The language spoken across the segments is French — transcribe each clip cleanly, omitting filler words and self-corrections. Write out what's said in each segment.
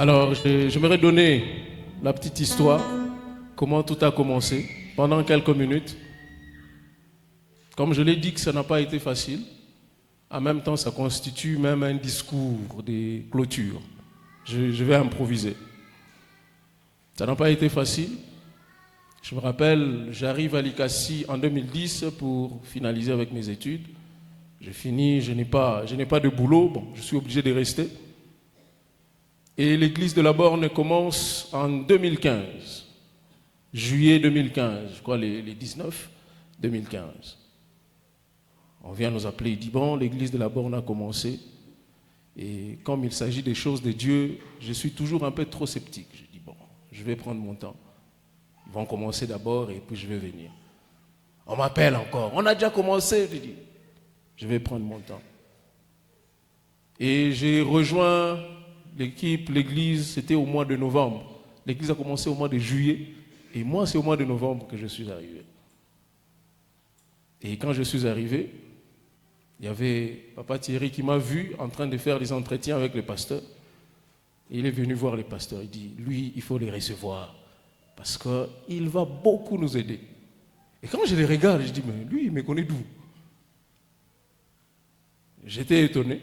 Alors, j'aimerais donner la petite histoire, comment tout a commencé, pendant quelques minutes. Comme je l'ai dit que ça n'a pas été facile, en même temps, ça constitue même un discours de clôture. Je vais improviser. Ça n'a pas été facile. Je me rappelle, j'arrive à l'ICASI en 2010 pour finaliser avec mes études. Je finis, je n'ai pas de boulot, bon, je suis obligé de rester. Et l'église de la Borne commence en 2015, juillet 2015, je crois les 19 2015. On vient nous appeler, il dit bon, l'église de la Borne a commencé. Et comme il s'agit des choses de Dieu, je suis toujours un peu trop sceptique. Je dis bon, je vais prendre mon temps. Ils vont commencer d'abord et puis je vais venir. On m'appelle encore, on a déjà commencé, je dis, je vais prendre mon temps. Et j'ai rejoint l'équipe, l'église, c'était au mois de novembre. L'église a commencé au mois de juillet et moi c'est au mois de novembre que je suis arrivé. Et quand je suis arrivé, il y avait Papa Thierry qui m'a vu en train de faire des entretiens avec les pasteurs. Et il est venu voir les pasteurs, il dit, lui, il faut les recevoir parce qu'il va beaucoup nous aider. Et quand je les regarde, je dis, mais lui, il me connaît d'où? J'étais étonné.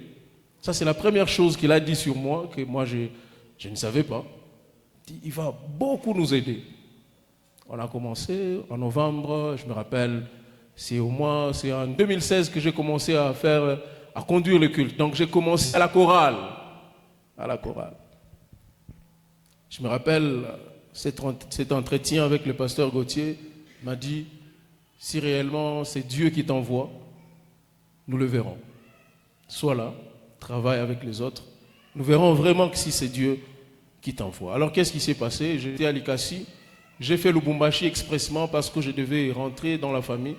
Ça, c'est la première chose qu'il a dit sur moi, que moi, je ne savais pas. Il dit, il va beaucoup nous aider. On a commencé en novembre, je me rappelle, c'est en 2016 que j'ai commencé à conduire le culte. Donc, j'ai commencé à la chorale. Je me rappelle, cet entretien avec le pasteur Gauthier m'a dit, si réellement c'est Dieu qui t'envoie, nous le verrons. Sois là, travaille avec les autres. Nous verrons vraiment que si c'est Dieu qui t'envoie. Alors qu'est-ce qui s'est passé? J'étais à l'ICASI, j'ai fait Lubumbashi expressement parce que je devais rentrer dans la famille.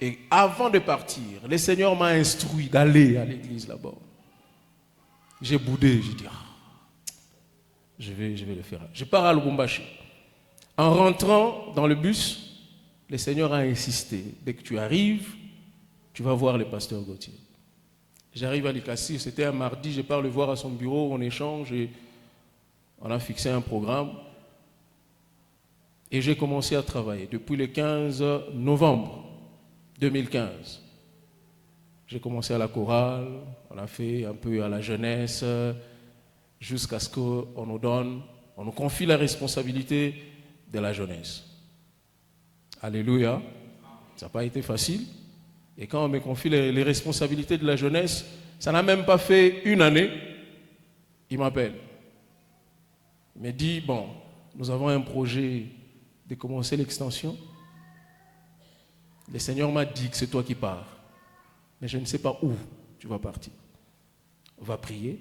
Et avant de partir, le Seigneur m'a instruit d'aller à l'église là-bas. J'ai boudé, j'ai dit, je vais le faire. Je pars à Lubumbashi. En rentrant dans le bus, le Seigneur a insisté. Dès que tu arrives, tu vas voir le pasteur Gauthier. J'arrive à l'ICASI, c'était un mardi, je pars le voir à son bureau, on échange et on a fixé un programme. Et j'ai commencé à travailler depuis le 15 novembre 2015. J'ai commencé à la chorale, on a fait un peu à la jeunesse, jusqu'à ce qu'on on nous confie la responsabilité de la jeunesse. Alléluia. Ça n'a pas été facile. Et quand on me confie les responsabilités de la jeunesse, ça n'a même pas fait une année, il m'appelle. Il me dit, bon, nous avons un projet de commencer l'extension. Le Seigneur m'a dit que c'est toi qui pars. Mais je ne sais pas où tu vas partir. On va prier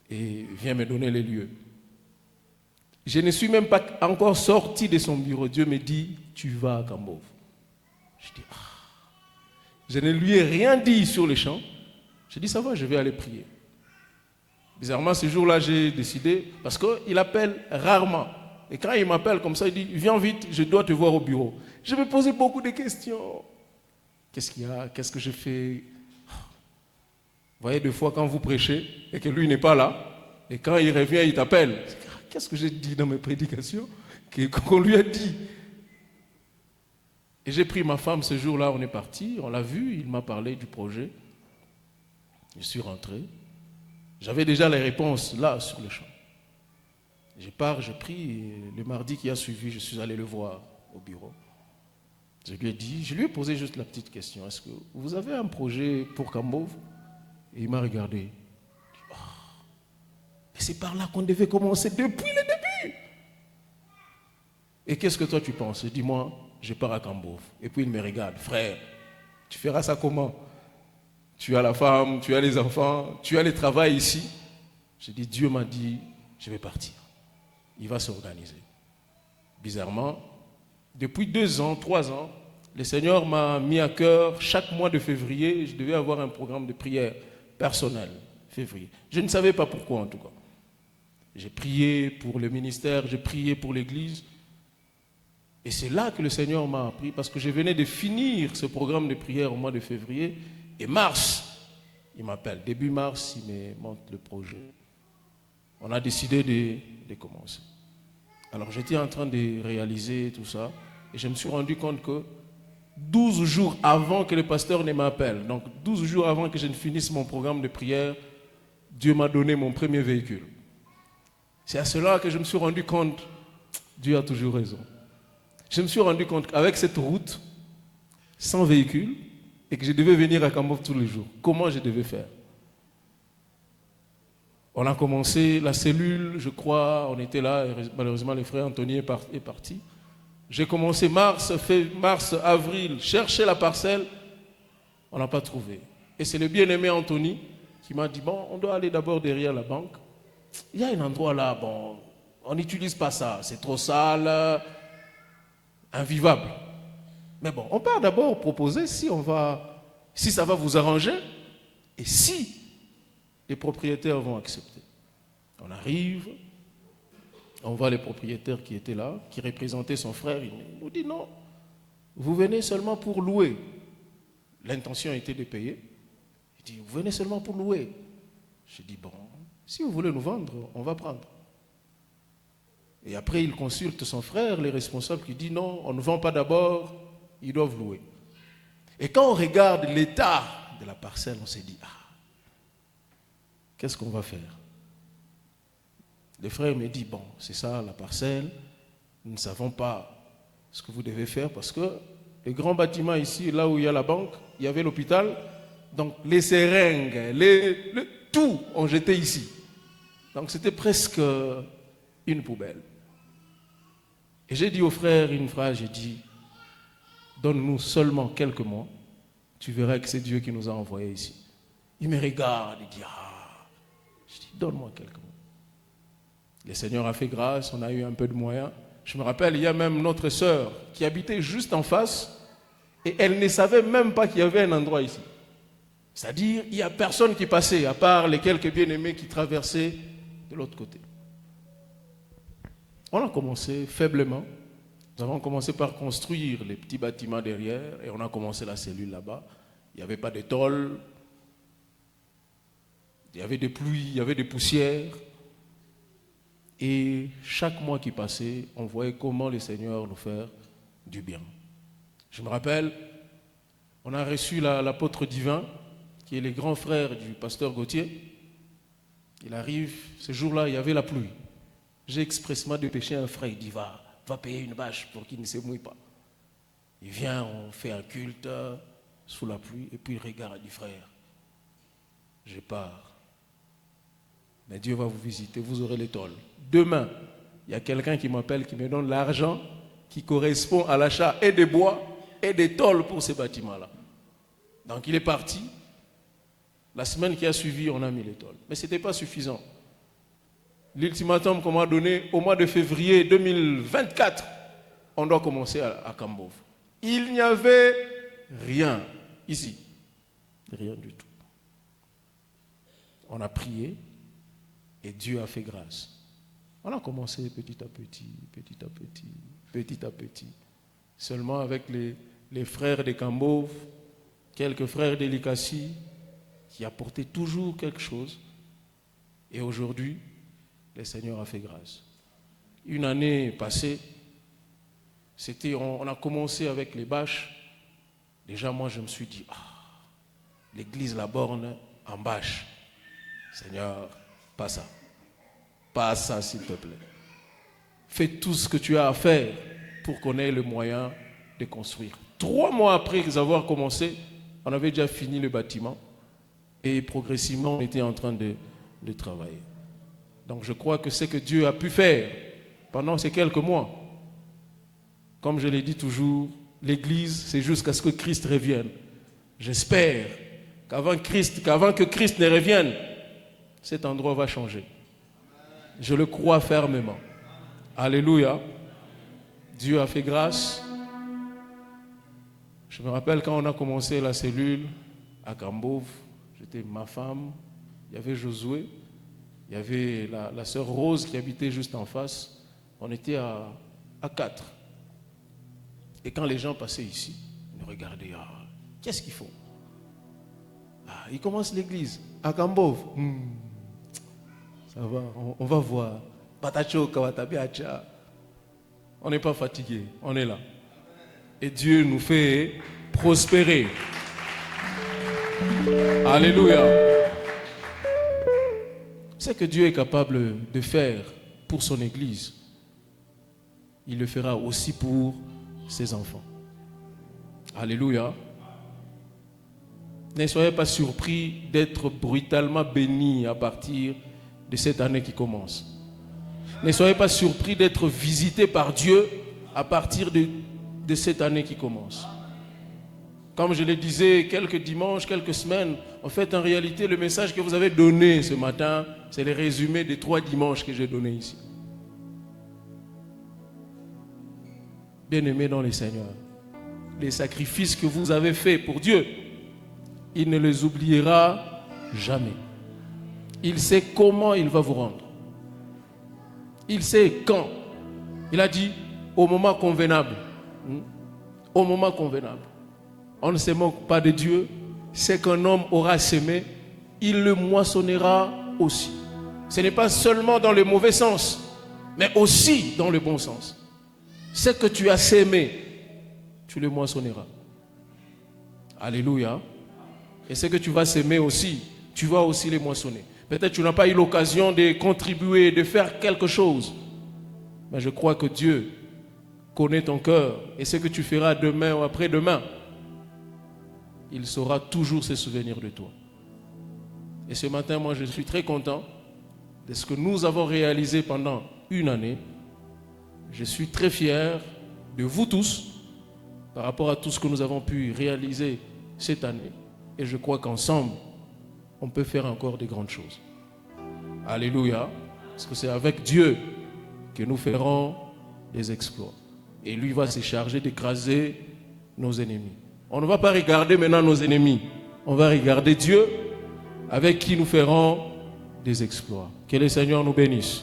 et viens me donner les lieux. Je ne suis même pas encore sorti de son bureau. Dieu me dit, tu vas à Kambov. Je dis, Je ne lui ai rien dit sur le champ. J'ai dit, ça va, je vais aller prier. Bizarrement, ce jour-là, j'ai décidé, parce qu'il appelle rarement. Et quand il m'appelle comme ça, il dit, viens vite, je dois te voir au bureau. Je me posais beaucoup de questions. Qu'est-ce qu'il y a? Qu'est-ce que je fais? Vous voyez, des fois, quand vous prêchez et que lui n'est pas là, et quand il revient, il t'appelle. Qu'est-ce que j'ai dit dans mes prédications qu'on lui a dit? Et j'ai pris ma femme ce jour-là, on est parti, on l'a vu, il m'a parlé du projet. Je suis rentré. J'avais déjà les réponses là, sur le champ. Je pars, je prie, et le mardi qui a suivi, je suis allé le voir au bureau. Je lui ai posé juste la petite question, est-ce que vous avez un projet pour Kambov? Et il m'a regardé. Mais c'est par là qu'on devait commencer depuis le début. Et qu'est-ce que toi tu penses? Dis-moi, je pars à Kambov. Et puis il me regarde, frère, tu feras ça comment? Tu as la femme, tu as les enfants, tu as le travail ici. J'ai dit, Dieu m'a dit, je vais partir. Il va s'organiser. Bizarrement, depuis 2 ans, 3 ans, le Seigneur m'a mis à cœur, chaque mois de février, je devais avoir un programme de prière personnel, février. Je ne savais pas pourquoi en tout cas. J'ai prié pour le ministère, j'ai prié pour l'église. Et c'est là que le Seigneur m'a appris, parce que je venais de finir ce programme de prière au mois de février. Et mars, il m'appelle. Début mars, il me montre le projet. on a décidé de commencer. Alors j'étais en train de réaliser tout ça et je me suis rendu compte que 12 jours avant que le pasteur ne m'appelle, donc 12 jours avant que je ne finisse mon programme de prière, Dieu m'a donné mon premier véhicule. C'est à cela que je me suis rendu compte, Dieu a toujours raison. Je me suis rendu compte qu'avec cette route, sans véhicule, et que je devais venir à Kambov tous les jours, comment je devais faire? On a commencé la cellule, je crois, on était là, et malheureusement le frère Anthony est parti. J'ai commencé mars, avril, chercher la parcelle, on n'a pas trouvé. Et c'est le bien-aimé Anthony qui m'a dit, bon, on doit aller d'abord derrière la banque. Il y a un endroit là, bon, on n'utilise pas ça, c'est trop sale, invivable. Mais bon, on part d'abord proposer si ça va vous arranger et si les propriétaires vont accepter. On arrive, on voit les propriétaires qui étaient là, qui représentaient son frère, il nous dit non, vous venez seulement pour louer. L'intention était de payer. Il dit, vous venez seulement pour louer. Je dis, bon, si vous voulez nous vendre, on va prendre. Et après, il consulte son frère, les responsables, qui dit non, on ne vend pas d'abord, ils doivent louer. Et quand on regarde l'état de la parcelle, on s'est dit, qu'est-ce qu'on va faire? Le frère me dit, bon, c'est ça la parcelle, nous ne savons pas ce que vous devez faire parce que le grand bâtiment ici, là où il y a la banque, il y avait l'hôpital, donc les seringues, tout ont jeté ici. Donc c'était presque une poubelle. Et j'ai dit au frère une phrase, j'ai dit, donne-nous seulement quelques mois, tu verras que c'est Dieu qui nous a envoyés ici. Il me regarde, il dit, je dis, donne-moi quelques mois. Le Seigneur a fait grâce, on a eu un peu de moyens. Je me rappelle, il y a même notre sœur qui habitait juste en face et elle ne savait même pas qu'il y avait un endroit ici. C'est-à-dire, il n'y a personne qui passait, à part les quelques bien-aimés qui traversaient de l'autre côté. On a commencé faiblement. Nous avons commencé par construire les petits bâtiments derrière et on a commencé la cellule là-bas. Il n'y avait pas de tôle, il y avait des pluies, il y avait des poussières. Et chaque mois qui passait, on voyait comment le Seigneur nous fait du bien. Je me rappelle, on a reçu l'apôtre divin, qui est le grand frère du pasteur Gauthier. Il arrive, ce jour-là, il y avait la pluie. J'ai expressement dépêché un frère, il dit, va payer une bâche pour qu'il ne se mouille pas. Il vient, on fait un culte sous la pluie, et puis il regarde, il dit, frère, je pars. Mais Dieu va vous visiter, vous aurez les tôles. Demain, il y a quelqu'un qui m'appelle, qui me donne l'argent qui correspond à l'achat et des bois et des tôles pour ces bâtiments-là. Donc il est parti. La semaine qui a suivi, on a mis les tôles. Mais ce n'était pas suffisant. L'ultimatum qu'on m'a donné au mois de février 2024, on doit commencer à Kambov. Il n'y avait rien ici. Rien du tout. On a prié. Et Dieu a fait grâce. On a commencé petit à petit. Seulement avec les frères de Kambov, quelques frères de Likassi, qui apportaient toujours quelque chose. Et aujourd'hui, le Seigneur a fait grâce. Une année passée, on a commencé avec les bâches. Déjà, moi, je me suis dit, l'église La Borne en bâche. Seigneur, pas ça s'il te plaît. Fais tout ce que tu as à faire pour qu'on ait le moyen de construire. 3 mois après avoir commencé, on avait déjà fini le bâtiment et progressivement on était en train de travailler. Donc je crois que ce que Dieu a pu faire pendant ces quelques mois, comme je l'ai dit toujours, l'église c'est jusqu'à ce que Christ revienne. J'espère qu'avant que Christ ne revienne, cet endroit va changer. Je le crois fermement. Alléluia. Dieu a fait grâce. Je me rappelle quand on a commencé la cellule à Kambov, j'étais ma femme, il y avait Josué, il y avait la sœur Rose qui habitait juste en face. On était à 4. Et quand les gens passaient ici, ils nous regardaient. Qu'est-ce qu'ils font? Ils commencent l'église à Kambov. Ça va, on va voir. On n'est pas fatigué, on est là. Et Dieu nous fait prospérer. Alléluia. C'est que Dieu est capable de faire pour son Église. Il le fera aussi pour ses enfants. Alléluia. Ne soyez pas surpris d'être brutalement bénis à partir de cette année qui commence. Ne soyez pas surpris d'être visités par Dieu à partir de cette année qui commence. Comme je le disais quelques dimanches, quelques semaines, en fait, en réalité, le message que vous avez donné ce matin, c'est le résumé des 3 dimanches que j'ai donnés ici. Bien-aimés dans le Seigneur, les sacrifices que vous avez faits pour Dieu, il ne les oubliera jamais. Il sait comment il va vous rendre. Il sait quand. Il a dit au moment convenable. Au moment convenable. On ne se moque pas de Dieu. C'est qu'un homme aura semé, il le moissonnera aussi. Ce n'est pas seulement dans le mauvais sens, mais aussi dans le bon sens. Ce que tu as sémé, tu le moissonneras. Alléluia. Et ce que tu vas s'aimer aussi, tu vas aussi les moissonner. Peut-être tu n'as pas eu l'occasion de contribuer, de faire quelque chose. Mais je crois que Dieu connaît ton cœur. Et ce que tu feras demain ou après-demain, il saura toujours se souvenir de toi. Et ce matin, moi, je suis très content de ce que nous avons réalisé pendant une année. Je suis très fier de vous tous par rapport à tout ce que nous avons pu réaliser cette année. Et je crois qu'ensemble, on peut faire encore de grandes choses. Alléluia. Parce que c'est avec Dieu que nous ferons des exploits. Et lui va se charger d'écraser nos ennemis. On ne va pas regarder maintenant nos ennemis. On va regarder Dieu avec qui nous ferons des exploits. Que le Seigneur nous bénisse.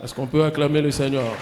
Est-ce qu'on peut acclamer le Seigneur?